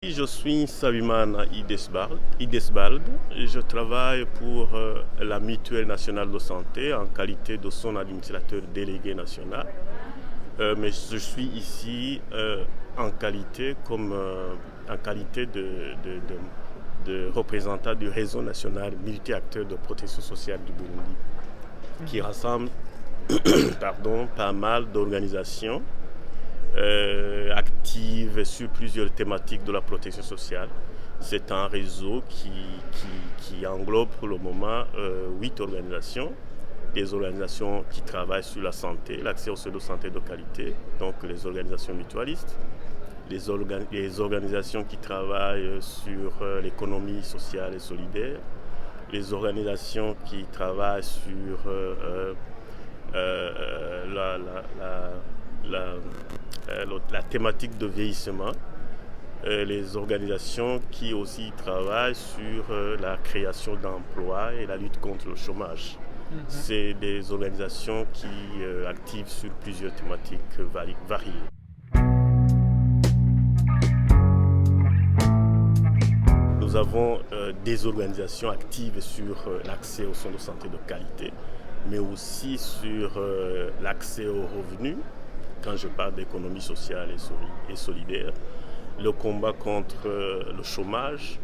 Je suis Sabimana Idesbald. Je travaille pour la Mutuelle nationale de santé en qualité de son administrateur délégué national. Mais je suis ici en qualité de représentant du réseau national multi-acteurs de protection sociale du Burundi, qui rassemble pas mal d'organisations active sur plusieurs thématiques de la protection sociale. C'est un réseau qui englobe pour le moment 8 organisations. Des organisations qui travaillent sur la santé, l'accès aux soins de santé de qualité, donc les organisations mutualistes, les organisations qui travaillent sur l'économie sociale et solidaire, les organisations qui travaillent sur la thématique de vieillissement, les organisations qui aussi travaillent sur la création d'emplois et la lutte contre le chômage. C'est des organisations qui activent sur plusieurs thématiques variées. Nous avons des organisations actives sur l'accès aux soins de santé de qualité, mais aussi sur l'accès aux revenus, quand je parle d'économie sociale et solidaire, le combat contre le chômage,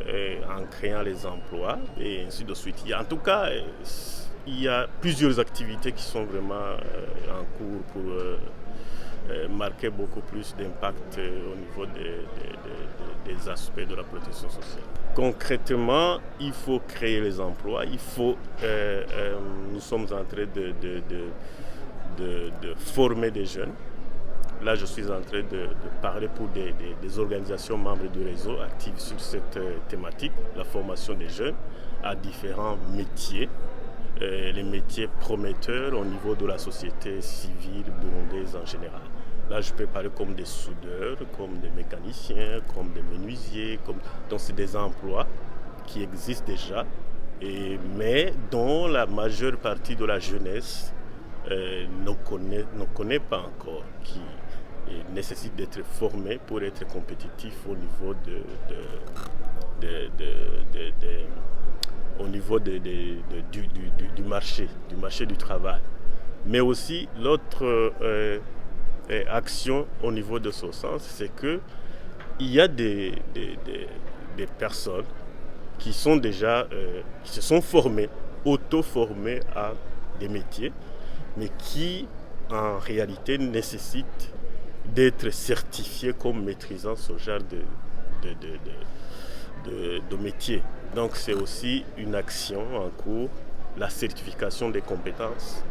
en créant les emplois et ainsi de suite. En tout cas, il y a plusieurs activités qui sont vraiment en cours pour marquer beaucoup plus d'impact au niveau des aspects de la protection sociale. Concrètement, il faut créer les emplois, nous sommes en train de former des jeunes. Là, je suis en train de parler pour des organisations membres du réseau actives sur cette thématique, la formation des jeunes à différents métiers, les métiers prometteurs au niveau de la société civile burundaise en général. Là, je peux parler comme des soudeurs, comme des mécaniciens, comme des menuisiers. Donc, c'est des emplois qui existent déjà, mais dont la majeure partie de la jeunesse ne connaît pas encore, qui nécessite d'être formé pour être compétitif au niveau du marché du travail. Mais aussi l'autre action au niveau de ce sens, c'est que il y a des personnes qui sont déjà qui se sont formées, auto-formées à des métiers, mais qui en réalité nécessitent d'être certifiés comme maîtrisant ce genre de métier. Donc c'est aussi une action en cours, la certification des compétences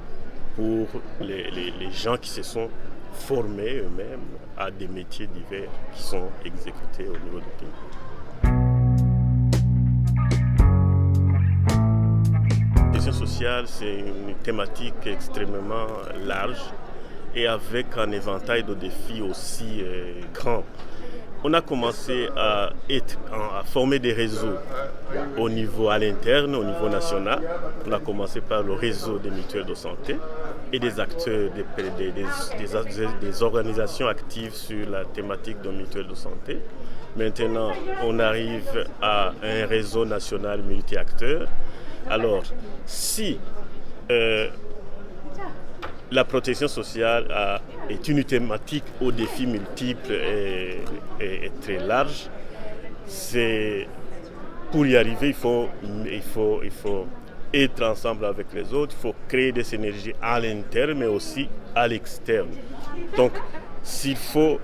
pour les gens qui se sont formés eux-mêmes à des métiers divers qui sont exécutés au niveau du pays. La protection sociale, c'est une thématique extrêmement large et avec un éventail de défis aussi grand. On a commencé à former des réseaux à l'interne, au niveau national. On a commencé par le réseau des mutuelles de santé et des acteurs, des organisations actives sur la thématique de mutuelles de santé. Maintenant, on arrive à un réseau national multi-acteurs. Alors, si la protection sociale est une thématique aux défis multiples et très large, pour y arriver, il faut être ensemble avec les autres, il faut créer des synergies à l'interne mais aussi à l'externe. Donc, s'il faut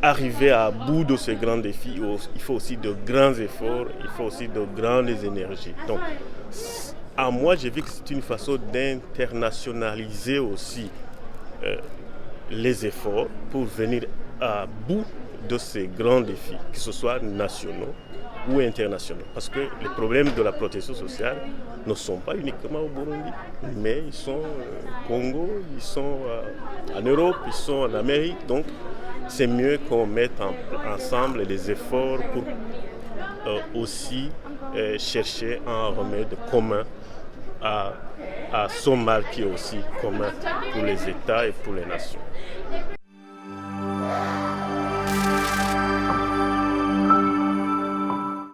arriver à bout de ces grands défis, il faut aussi de grands efforts, il faut aussi de grandes énergies. Donc, moi, j'ai vu que c'est une façon d'internationaliser aussi les efforts pour venir à bout de ces grands défis, que ce soit nationaux ou internationaux. Parce que les problèmes de la protection sociale ne sont pas uniquement au Burundi, mais ils sont au Congo, ils sont en Europe, ils sont en Amérique. Donc, c'est mieux qu'on mette ensemble les efforts pour aussi chercher un remède commun à ce mal qui est aussi commun pour les États et pour les nations.